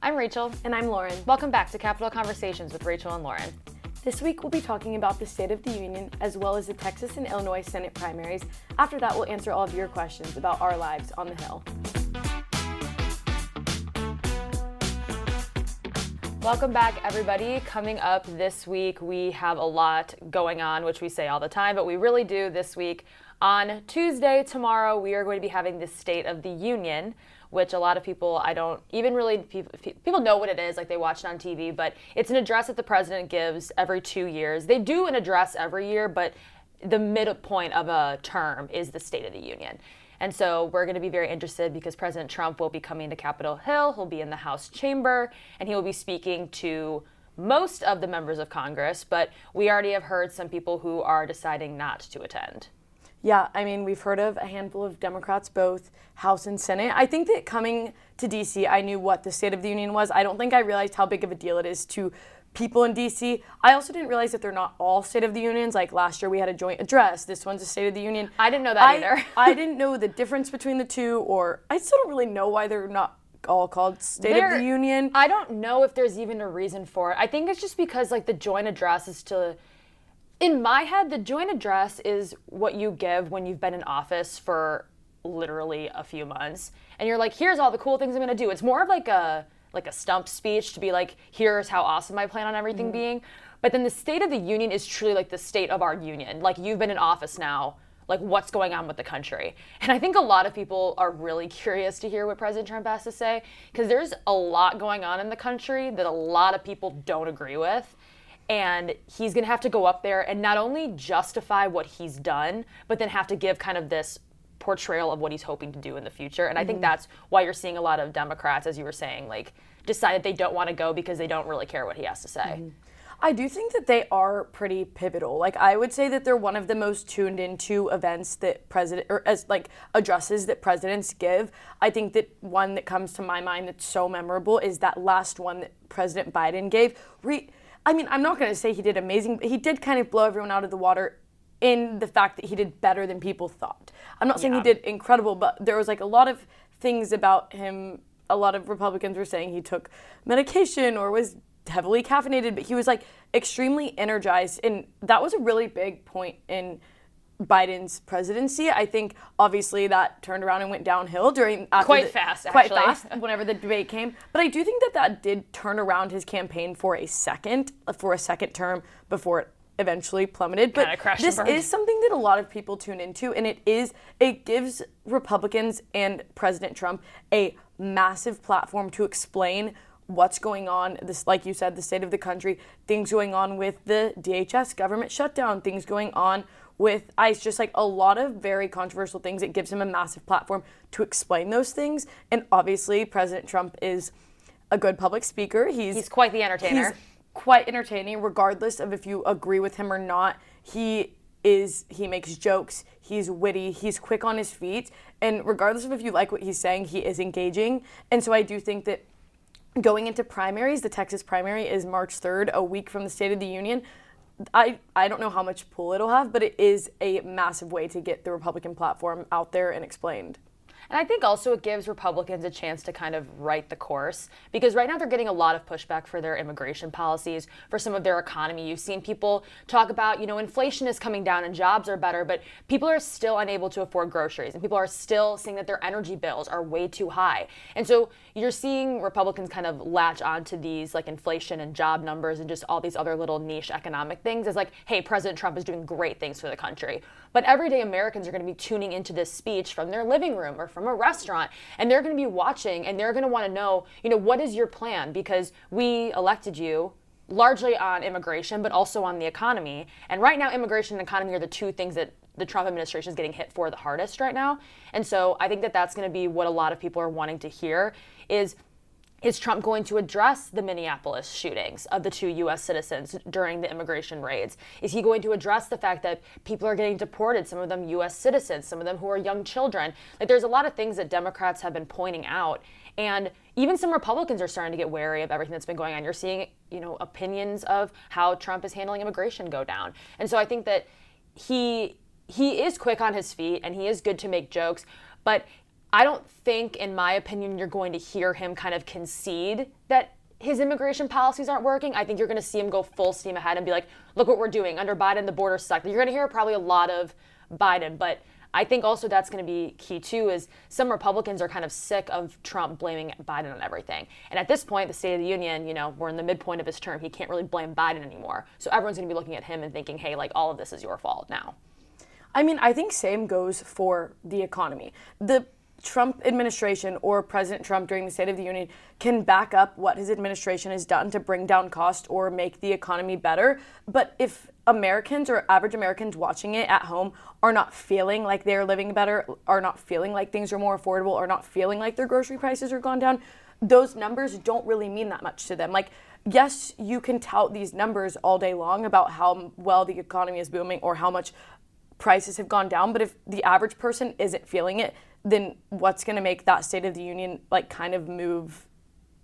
I'm Rachel. And I'm Lauren. Welcome back to Capitol Conversations with Rachel and Lauren. This week we'll be talking about the State of the Union as well as the Texas and Illinois Senate primaries. After that, we'll answer all of your questions about our lives on the Hill. Welcome back, everybody. Coming up this week, we have a lot going on, which we say all the time, but we really do this week. On Tuesday, tomorrow, we are going to be having the State of the Union, which a lot of people, people know what it is, like they watch it on TV, but it's an address that the president gives every 2 years. They do an address every year, but the midpoint of a term is the State of the Union. And so we're going to be very interested because President Trump will be coming to Capitol Hill. He'll be in the House chamber, and he will be speaking to most of the members of Congress, but we already have heard some people who are deciding not to attend. Yeah, I mean, we've heard of a handful of Democrats, both House and Senate. I think that coming to D.C., I knew what the State of the Union was. I don't think I realized how big of a deal it is to people in D.C. I also didn't realize that they're not all State of the Unions. Like last year we had a joint address. This one's a State of the Union. I didn't know that either. I didn't know the difference between the two, or I still don't really know why they're not all called State of the Union. I don't know if there's even a reason for it. I think it's just because like the joint address is to... In my head, the joint address is what you give when you've been in office for literally a few months. And you're like, here's all the cool things I'm going to do. It's more of like a stump speech to be like, here's how awesome I plan on everything being. But then the State of the Union is truly like the state of our union. Like, you've been in office now. Like, what's going on with the country? And I think a lot of people are really curious to hear what President Trump has to say, because there's a lot going on in the country that a lot of people don't agree with. And he's going to have to go up there and not only justify what he's done, but then have to give kind of this portrayal of what he's hoping to do in the future. And I think that's why you're seeing a lot of Democrats, as you were saying, like decide they don't want to go because they don't really care what he has to say. I do think that they are pretty pivotal. Like, I would say that they're one of the most tuned into events that addresses that presidents give. I think that one that comes to my mind that's so memorable is that last one that President Biden gave. I'm not going to say he did amazing, but he did kind of blow everyone out of the water in the fact that he did better than people thought. I'm not saying he did incredible, but there was like a lot of things about him. A lot of Republicans were saying he took medication or was heavily caffeinated, but he was like extremely energized. And that was a really big point in Biden's presidency. I think obviously that turned around and went downhill quite fast whenever the debate came. But I do think that did turn around his campaign for a second term before it eventually plummeted. But this is something that a lot of people tune into, and it gives Republicans and President Trump a massive platform to explain what's going on, this, like you said, the state of the country, things going on with the DHS government shutdown, things going on with ICE, just like a lot of very controversial things. It gives him a massive platform to explain those things. And obviously, President Trump is a good public speaker. He's quite the entertainer. He's quite entertaining, regardless of if you agree with him or not. He makes jokes, he's witty, he's quick on his feet, and regardless of if you like what he's saying, he is engaging. And so I do think that going into primaries, the Texas primary is March 3rd, a week from the State of the Union. I don't know how much pull it'll have, but it is a massive way to get the Republican platform out there and explained. And I think also it gives Republicans a chance to kind of right the course, because right now they're getting a lot of pushback for their immigration policies, for some of their economy. You've seen people talk about, inflation is coming down and jobs are better, but people are still unable to afford groceries, and people are still saying that their energy bills are way too high. And so you're seeing Republicans kind of latch onto these like inflation and job numbers and just all these other little niche economic things as like, hey, President Trump is doing great things for the country. But everyday Americans are going to be tuning into this speech from their living room or from a restaurant, and they're going to be watching, and they're going to want to know, what is your plan? Because we elected you largely on immigration, but also on the economy. And right now, immigration and economy are the two things that the Trump administration is getting hit for the hardest right now. And so I think that that's going to be what a lot of people are wanting to hear is Trump going to address the Minneapolis shootings of the 2 U.S. citizens during the immigration raids? Is he going to address the fact that people are getting deported, some of them U.S. citizens, some of them who are young children? Like, there's a lot of things that Democrats have been pointing out, and even some Republicans are starting to get wary of everything that's been going on. You're seeing, opinions of how Trump is handling immigration go down. And so I think that he is quick on his feet and he is good to make jokes, but I don't think, in my opinion, you're going to hear him kind of concede that his immigration policies aren't working. I think you're going to see him go full steam ahead and be like, look what we're doing. Under Biden, the border sucked. You're going to hear probably a lot of Biden, but I think also that's going to be key too, is some Republicans are kind of sick of Trump blaming Biden on everything. And at this point, the State of the Union, we're in the midpoint of his term. He can't really blame Biden anymore. So everyone's going to be looking at him and thinking, hey, like all of this is your fault now. I mean, I think same goes for the economy. The Trump administration or President Trump during the State of the Union can back up what his administration has done to bring down cost or make the economy better. But if Americans or average Americans watching it at home are not feeling like they're living better, are not feeling like things are more affordable, are not feeling like their grocery prices are gone down, those numbers don't really mean that much to them. Like, yes, you can tout these numbers all day long about how well the economy is booming or how much prices have gone down, but if the average person isn't feeling it, then what's going to make that State of the Union like kind of move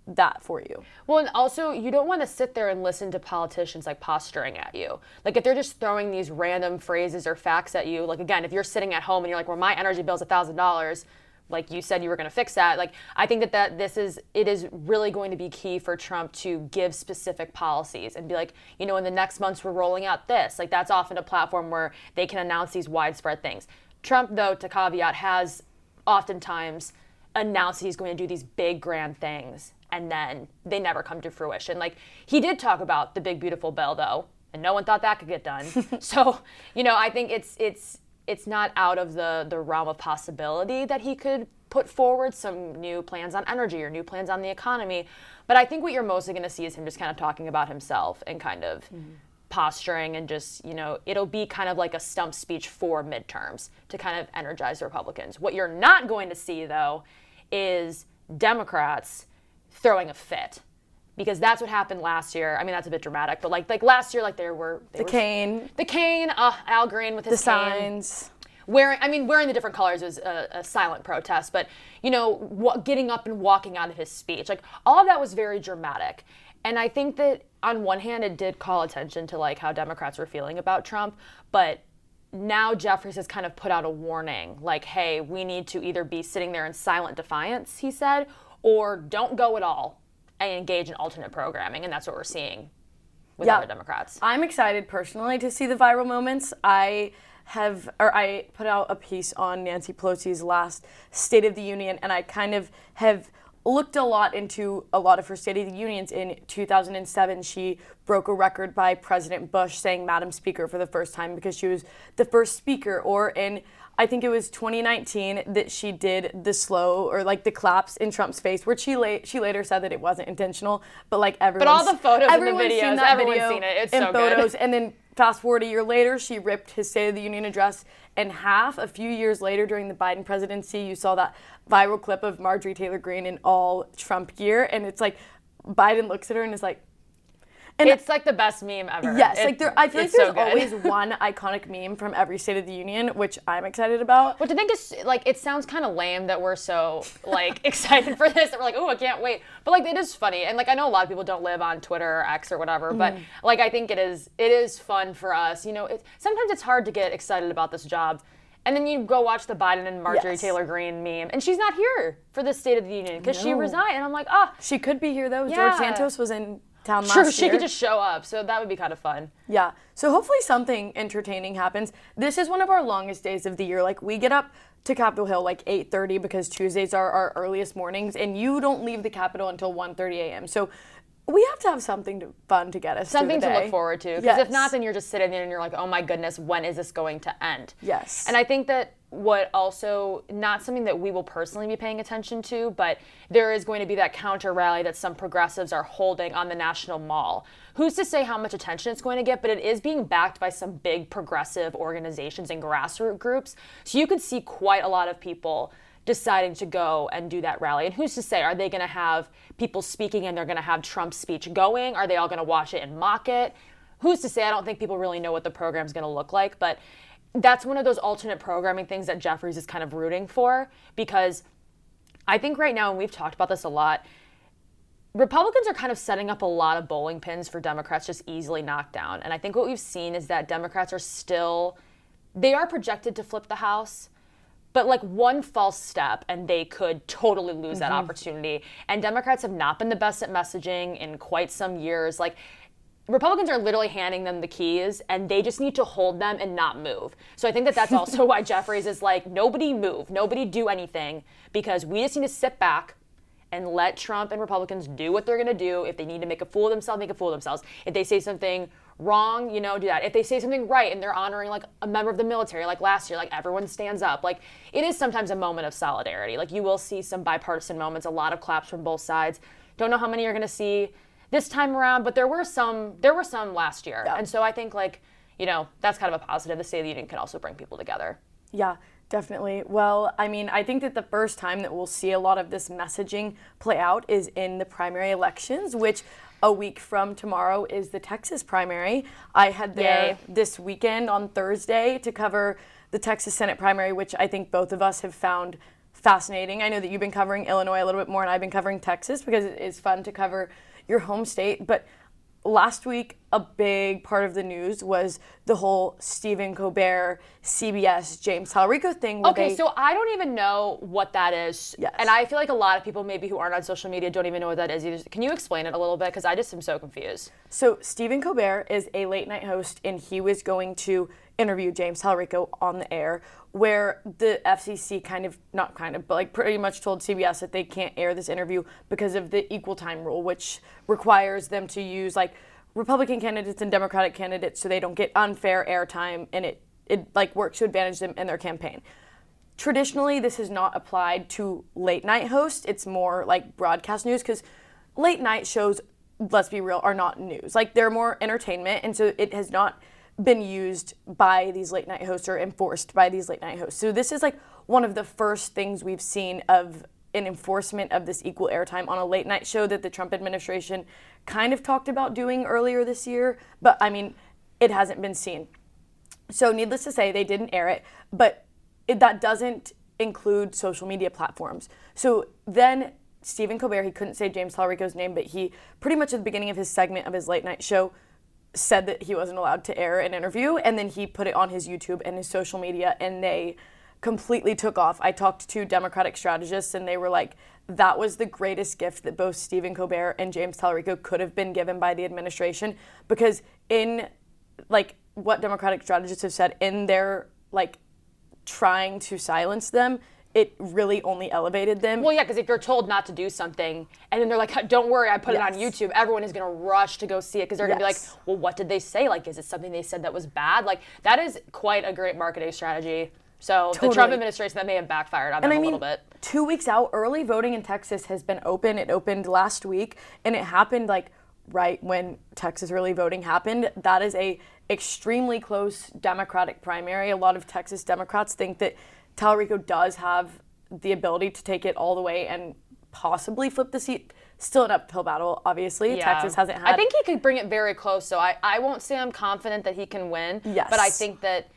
that for you? Well, and also you don't want to sit there and listen to politicians like posturing at you. Like if they're just throwing these random phrases or facts at you, like again, if you're sitting at home and you're like, well, my energy bill's $1,000, like you said you were going to fix that. Like I think that it is really going to be key for Trump to give specific policies and be like, in the next months we're rolling out this. Like that's often a platform where they can announce these widespread things. Trump, though, to caveat, has oftentimes announced he's going to do these big grand things and then they never come to fruition. Like he did talk about the big beautiful bill though, and no one thought that could get done. So, I think it's not out of the realm of possibility that he could put forward some new plans on energy or new plans on the economy. But I think what you're mostly going to see is him just kind of talking about himself and kind of posturing and just, it'll be kind of like a stump speech for midterms to kind of energize the Republicans. What you're not going to see, though, is Democrats throwing a fit. Because that's what happened last year. I mean, that's a bit dramatic, but like last year, like the cane, Al Green with his the cane. signs. Wearing the different colors was a silent protest, but getting up and walking out of his speech, like all of that was very dramatic. And I think that on one hand, it did call attention to like how Democrats were feeling about Trump, but now Jeffries has kind of put out a warning, like, hey, we need to either be sitting there in silent defiance, he said, or don't go at all and engage in alternate programming. And that's what we're seeing with other Democrats. I'm excited personally to see the viral moments. I put out a piece on Nancy Pelosi's last State of the Union, and I kind of have looked a lot into a lot of her State of the Unions. In 2007, she broke a record by President Bush saying Madam Speaker for the first time because she was the first speaker. Or in, I think it was 2019 that she did the slow or like the claps in Trump's face, where she later said that it wasn't intentional, but like everyone. But all the photos and the videos, everyone's seen it. It's so good. good. And then fast forward a year later, she ripped his State of the Union address in half. A few years later, during the Biden presidency, you saw that viral clip of Marjorie Taylor Greene in all Trump gear, and it's like Biden looks at her and is like, and it's like the best meme ever. Yes, I feel like there's always one iconic meme from every State of the Union, which I'm excited about. Which I think is like, it sounds kind of lame that we're so like excited for this, that we're like, oh, I can't wait. But like, it is funny, and like I know a lot of people don't live on Twitter or X or whatever, but like I think it is fun for us. Sometimes it's hard to get excited about this job. And then you go watch the Biden and Marjorie Taylor Greene meme, and she's not here for the State of the Union because she resigned. And I'm like, she could be here though. Yeah. George Santos was in town last year. She could just show up, so that would be kind of fun. Yeah. So hopefully something entertaining happens. This is one of our longest days of the year. Like we get up to Capitol Hill like 8:30 because Tuesdays are our earliest mornings, and you don't leave the Capitol until 1:30 a.m. So we have to have something fun to get us something through the day. To look forward to. Because if not, then you're just sitting there and you're like, oh my goodness, when is this going to end? Yes. And I think that what also, not something that we will personally be paying attention to, but there is going to be that counter rally that some progressives are holding on the National Mall. Who's to say how much attention it's going to get, but it is being backed by some big progressive organizations and grassroots groups. So you could see quite a lot of people deciding to go and do that rally. And who's to say, are they going to have people speaking and they're going to have Trump's speech going? Are they all going to watch it and mock it? Who's to say? I don't think people really know what the program's going to look like, but that's one of those alternate programming things that Jeffries is kind of rooting for, because I think right now, and we've talked about this a lot, Republicans are kind of setting up a lot of bowling pins for Democrats just easily knocked down. And I think what we've seen is that Democrats are projected to flip the House, But like one false step and they could totally lose that opportunity. And Democrats have not been the best at messaging in quite some years. Like Republicans are literally handing them the keys and they just need to hold them and not move. So I think that that's also why Jeffries is like, nobody move, nobody do anything, because we just need to sit back and let Trump and Republicans do what they're going to do. If they need to make a fool of themselves, make a fool of themselves. If they say something wrong, do that. If they say something right and they're honoring like a member of the military, like last year, like everyone stands up. Like it is sometimes a moment of solidarity. Like you will see some bipartisan moments, a lot of claps from both sides. Don't know how many you're going to see this time around, but there were some last year. Yeah. And so I think that's kind of a positive. The State of the Union can also bring people together. Yeah, definitely. Well, I mean, I think that the first time that we'll see a lot of this messaging play out is in the primary elections, which a week from tomorrow is the Texas primary. I had there this weekend on Thursday to cover the Texas Senate primary, which I think both of us have found fascinating. I know that you've been covering Illinois a little bit more and I've been covering Texas because it is fun to cover your home state. But last week, a big part of the news was the whole Stephen Colbert, CBS, James Talarico thing. Okay, so I don't even know what that is. Yes. And I feel like a lot of people maybe who aren't on social media don't even know what that is either. Can you explain it a little bit? Because I just am so confused. So Stephen Colbert is a late night host, and he was going to interview James Talarico on the air, where the FCC pretty much told CBS that they can't air this interview because of the equal time rule, which requires them to use like Republican candidates and Democratic candidates so they don't get unfair airtime, and it works to advantage them in their campaign. Traditionally, this is not applied to late night hosts. It's more like broadcast news, because late night shows, let's be real, are not news. Like they're more entertainment, and so it has not been used by these late night hosts or enforced by these late night hosts. So this is like one of the first things we've seen of an enforcement of this equal airtime on a late night show that the Trump administration kind of talked about doing earlier this year, but I mean, it hasn't been seen. So needless to say, they didn't air it, but that doesn't include social media platforms. So then Stephen Colbert, he couldn't say James Talarico's name, but he pretty much at the beginning of his segment of his late night show said that he wasn't allowed to air an interview, and then he put it on his YouTube and his social media, and they completely took off. I talked to Democratic strategists, and they were like, that was the greatest gift that both Stephen Colbert and James Talarico could have been given by the administration, because in like what Democratic strategists have said, in their like trying to silence them, it really only elevated them. Well, yeah, because if you're told not to do something, and then they're like, don't worry, I put it on YouTube, everyone is going to rush to go see it, because they're going to be like, well, what did they say? Like, is it something they said that was bad? Like, that is quite a great marketing strategy. So the Trump administration, that may have backfired on them a little bit. 2 weeks out, early voting in Texas has been open. It opened last week, and it happened like right when Texas early voting happened. That is a extremely close Democratic primary. A lot of Texas Democrats think that Talarico does have the ability to take it all the way and possibly flip the seat. Still an uphill battle, obviously. Yeah. Texas hasn't had... I think he could bring it very close, so I won't say I'm confident that he can win. Yes. But I think that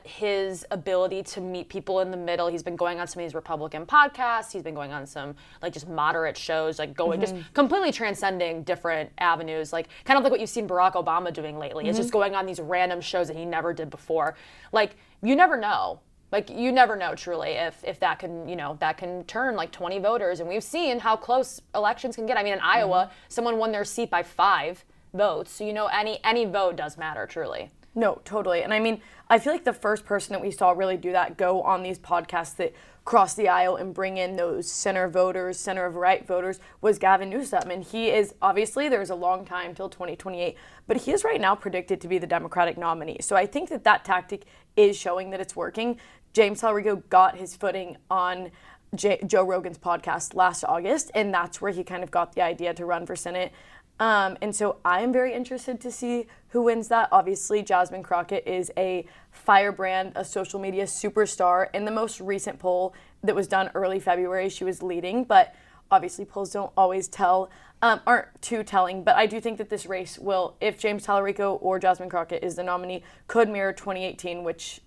his ability to meet people in the middle, he's been going on some of these Republican podcasts, he's been going on some like just moderate shows, like going just completely transcending different avenues, like kind of like what you've seen Barack Obama doing lately. It's just going on these random shows that he never did before. Like, you never know. Like, you never know truly if that can, that can turn like 20 voters. And we've seen how close elections can get. I mean, in Iowa, someone won their seat by 5 votes. So, any vote does matter, truly. No, totally. And I mean, I feel like the first person that we saw really do that, go on these podcasts that cross the aisle and bring in those center voters, center of right voters, was Gavin Newsom. And he is, obviously, there's a long time till 2028, but he is right now predicted to be the Democratic nominee. So I think that tactic is showing that it's working. James Talarico got his footing on Joe Rogan's podcast last August, and that's where he kind of got the idea to run for Senate. And so I am very interested to see who wins that. Obviously, Jasmine Crockett is a firebrand, a social media superstar. In the most recent poll that was done early February, she was leading, but obviously polls don't always aren't too telling. But I do think that this race will, if James Talarico or Jasmine Crockett is the nominee, could mirror 2018, which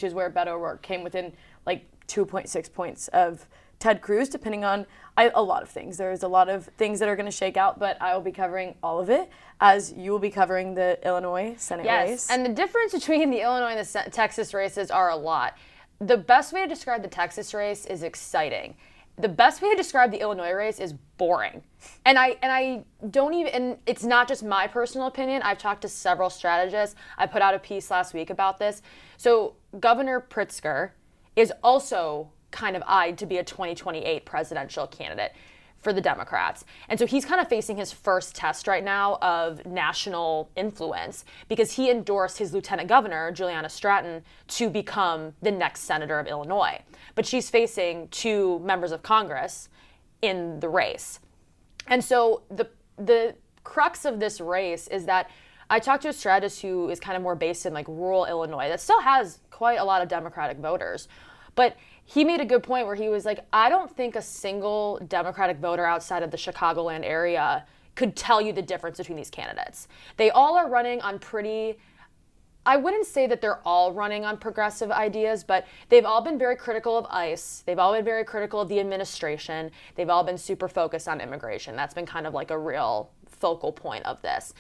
is where Beto O'Rourke came within like 2.6 points of Ted Cruz, depending on a lot of things. There's a lot of things that are going to shake out, but I will be covering all of it, as you will be covering the Illinois Senate race. Yes, and the difference between the Illinois and the Texas races are a lot. the best way to describe the Texas race is exciting. The best way to describe the Illinois race is boring. And I don't even, and it's not just my personal opinion. I've talked to several strategists. I put out a piece last week about this. So Governor Pritzker is also kind of eyed to be a 2028 presidential candidate for the Democrats. And so he's kind of facing his first test right now of national influence because he endorsed his lieutenant governor, Juliana Stratton, to become the next senator of Illinois. But she's facing 2 members of Congress in the race. And so the crux of this race is that I talked to a strategist who is kind of more based in like rural Illinois that still has quite a lot of Democratic voters. But he made a good point where he was like, I don't think a single Democratic voter outside of the Chicagoland area could tell you the difference between these candidates. They all are running on pretty, I wouldn't say that they're all running on progressive ideas, but they've all been very critical of ICE. They've all been very critical of the administration. They've all been super focused on immigration. That's been kind of like a real focal point of this.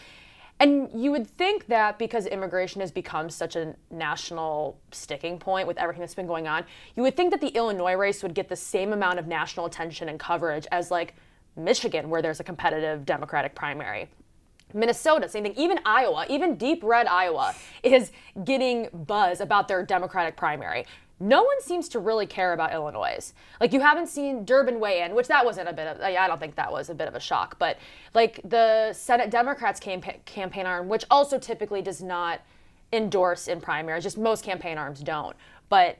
And you would think that because immigration has become such a national sticking point with everything that's been going on, you would think that the Illinois race would get the same amount of national attention and coverage as like Michigan, where there's a competitive Democratic primary. Minnesota, same thing. Even Iowa, even deep red Iowa is getting buzz about their Democratic primary. No one seems to really care about Illinois. Like, you haven't seen Durbin weigh in, which that wasn't a bit of, I don't think that was a bit of a shock, but like the Senate Democrats campaign arm, which also typically does not endorse in primaries, just most campaign arms don't. But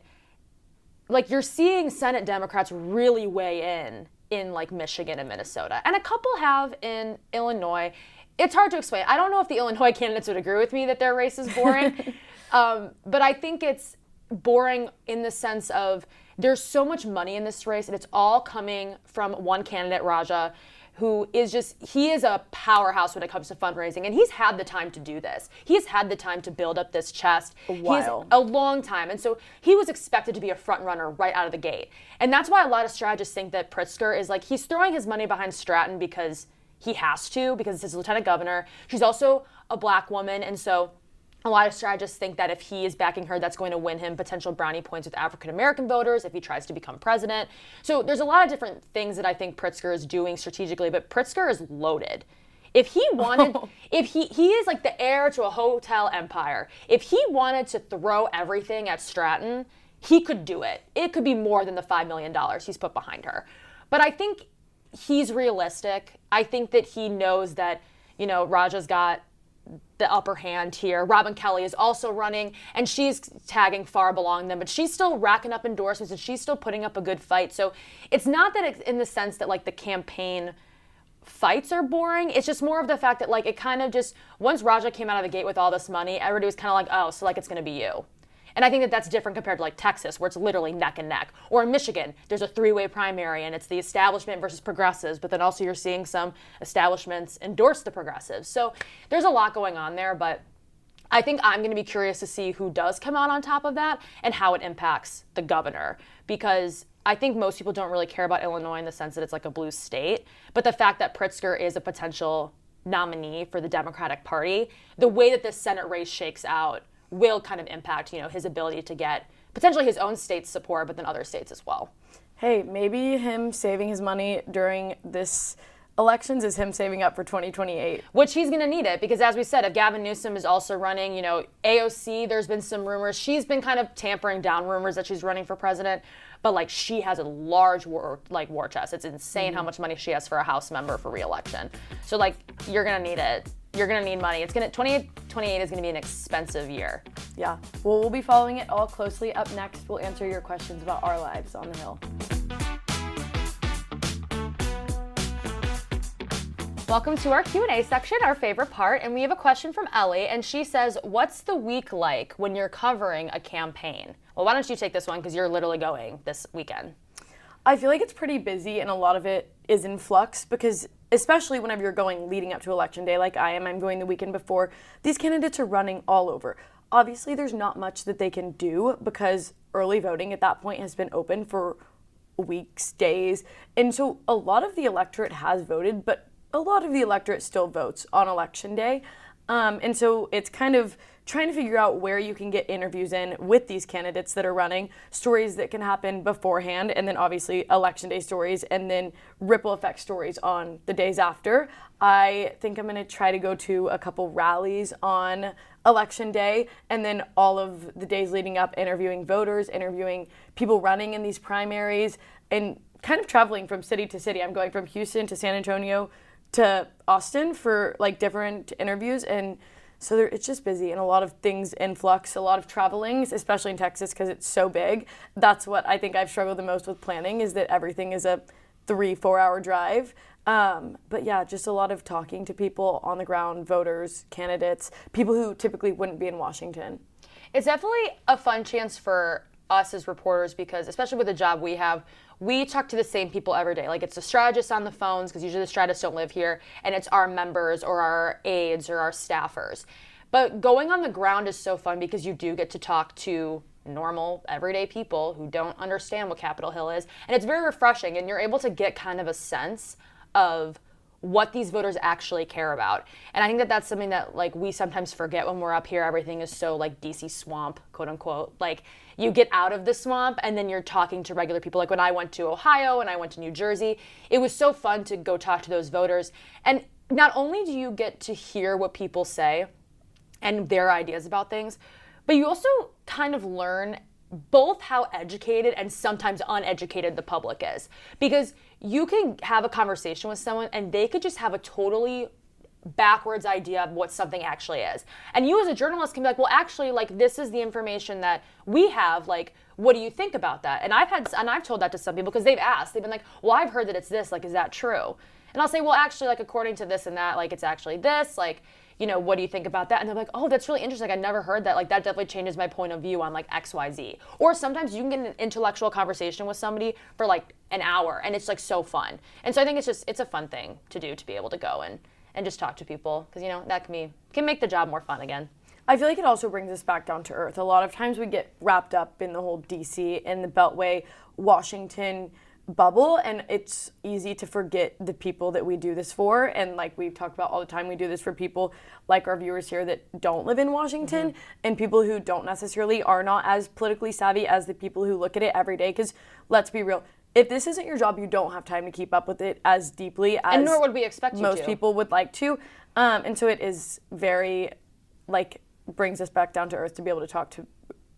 like, you're seeing Senate Democrats really weigh in like Michigan and Minnesota. And a couple have in Illinois. It's hard to explain. I don't know if the Illinois candidates would agree with me that their race is boring, but I think it's boring in the sense of there's so much money in this race, and it's all coming from one candidate, Raja, who is he is a powerhouse when it comes to fundraising, and he's had the time to do this. He's had the time to build up this chest. A long time. And so he was expected to be a front runner right out of the gate. And that's why a lot of strategists think that Pritzker is like, he's throwing his money behind Stratton because he has to, because it's his lieutenant governor. She's also a black woman, and so a lot of strategists think that if he is backing her, that's going to win him potential brownie points with African-American voters if he tries to become president. So there's a lot of different things that I think Pritzker is doing strategically, but Pritzker is loaded. If he wanted, if he is like the heir to a hotel empire. If he wanted to throw everything at Stratton, he could do it. It could be more than the $5 million he's put behind her. But I think he's realistic. I think that he knows that, Raja's got the upper hand here. Robin Kelly is also running, and she's tagging far below them, but she's still racking up endorsements, and she's still putting up a good fight. So it's not that it's in the sense that like the campaign fights are boring. It's just more of the fact that like it kind of just, once Raja came out of the gate with all this money, everybody was kind of like, oh, so like it's going to be you. And I think that that's different compared to like Texas, where it's literally neck and neck. Or in Michigan, there's a 3-way primary, and it's the establishment versus progressives, but then also you're seeing some establishments endorse the progressives. So there's a lot going on there, but I think I'm going to be curious to see who does come out on top of that and how it impacts the governor. Because I think most people don't really care about Illinois in the sense that it's like a blue state. But the fact that Pritzker is a potential nominee for the Democratic Party, the way that this Senate race shakes out will kind of impact, his ability to get potentially his own state's support, but then other states as well. Hey, maybe him saving his money during this elections is him saving up for 2028. Which he's going to need it, because as we said, if Gavin Newsom is also running, AOC, there's been some rumors. She's been kind of tampering down rumors that she's running for president, but like she has a large war chest. It's insane how much money she has for a House member for re-election. So like, you're going to need it. You're going to need money. 28 is going to be an expensive year. Yeah. Well, we'll be following it all closely. Up next, we'll answer your questions about our lives on the Hill. Welcome to our Q&A section, our favorite part, and we have a question from Ellie, and she says, what's the week like when you're covering a campaign? Well, why don't you take this one, because you're literally going this weekend. I feel like it's pretty busy, and a lot of it is in flux, because especially whenever you're going leading up to Election Day like I am, I'm going the weekend before, these candidates are running all over. Obviously, there's not much that they can do because early voting at that point has been open for weeks, days, and so a lot of the electorate has voted, but a lot of the electorate still votes on Election Day. And so it's kind of trying to figure out where you can get interviews in with these candidates that are running, stories that can happen beforehand, and then obviously election day stories, and then ripple effect stories on the days after. I think I'm going to try to go to a couple rallies on election day, and then all of the days leading up, interviewing voters, interviewing people running in these primaries, and kind of traveling from city to city. I'm going from Houston to San Antonio to Austin for like different interviews, and so it's just busy and a lot of things in flux, a lot of traveling, especially in Texas because it's so big. That's what I think I've struggled the most with planning, is that everything is a 3-4 hour drive. But yeah, just a lot of talking to people on the ground, voters, candidates, people who typically wouldn't be in Washington. It's definitely a fun chance for us as reporters because, especially with the job we have, we talk to the same people every day. Like, it's the strategists on the phones, because usually the strategists don't live here, and it's our members or our aides or our staffers. But going on the ground is so fun because you do get to talk to normal, everyday people who don't understand what Capitol Hill is. And it's very refreshing, and you're able to get kind of a sense of what these voters actually care about. And I think that that's something that, like, we sometimes forget when we're up here. Everything is so, like, DC swamp, quote unquote. Like, you get out of the swamp and then you're talking to regular people. Like, when I went to Ohio and I went to New Jersey, it was so fun to go talk to those voters. And not only do you get to hear what people say and their ideas about things, but you also kind of learn both how educated and sometimes uneducated the public is. Because you can have a conversation with someone and they could just have a totally backwards idea of what something actually is. And you as a journalist can be like, well, actually, like, this is the information that we have. Like, what do you think about that? And I've told that to some people because they've asked. They've been like, well, I've heard that it's this. Like, is that true? And I'll say, well, actually, like, according to this and that, like, it's actually this. Like, you know, what do you think about that? And they're like, oh, that's really interesting. I never heard that. Like, that definitely changes my point of view on, like, XYZ. Or sometimes you can get an intellectual conversation with somebody for, like, an hour, and it's, like, so fun. And so I think it's a fun thing to do, to be able to go and just talk to people, because, you know, that can make the job more fun again. I feel like it also brings us back down to earth. A lot of times we get wrapped up in the whole DC and the Beltway, Washington bubble, and it's easy to forget the people that we do this for. And like we've talked about all the time, we do this for people like our viewers here that don't live in Washington, and people who don't necessarily are not as politically savvy as the people who look at it every day. Because let's be real, if this isn't your job, you don't have time to keep up with it as deeply as, and nor would we expect you most to. people would like to. And so it is very, like, brings us back down to earth to be able to talk to,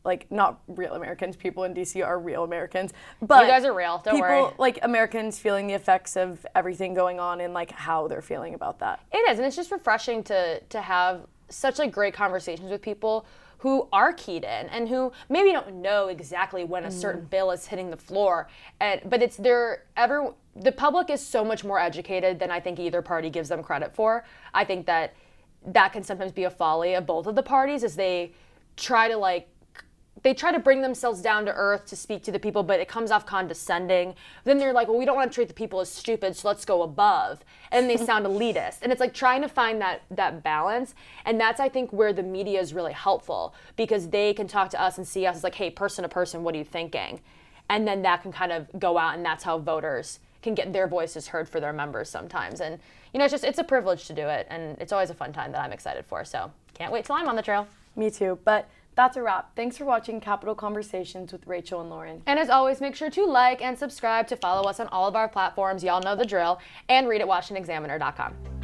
like, not real Americans. People in DC are real Americans. But you guys are real, don't worry. People, like, Americans feeling the effects of everything going on and, like, how they're feeling about that. It is, and it's just refreshing to have such, like, great conversations with people who are keyed in and who maybe don't know exactly when a certain bill is hitting the floor. But the public is so much more educated than I think either party gives them credit for. I think that can sometimes be a folly of both of the parties, as they try to bring themselves down to earth to speak to the people, but it comes off condescending. Then they're like, well, we don't want to treat the people as stupid, so let's go above. And they sound elitist. And it's like trying to find that balance. And that's, I think, where the media is really helpful, because they can talk to us and see us as like, hey, person to person, what are you thinking? And then that can kind of go out, and that's how voters can get their voices heard for their members sometimes. And, you know, it's a privilege to do it. And it's always a fun time that I'm excited for. So can't wait till I'm on the trail. Me too. But that's a wrap. Thanks for watching Capitol Conversations with Rachel and Lauren. And as always, make sure to like and subscribe, to follow us on all of our platforms. Y'all know the drill. And read at washingtonexaminer.com.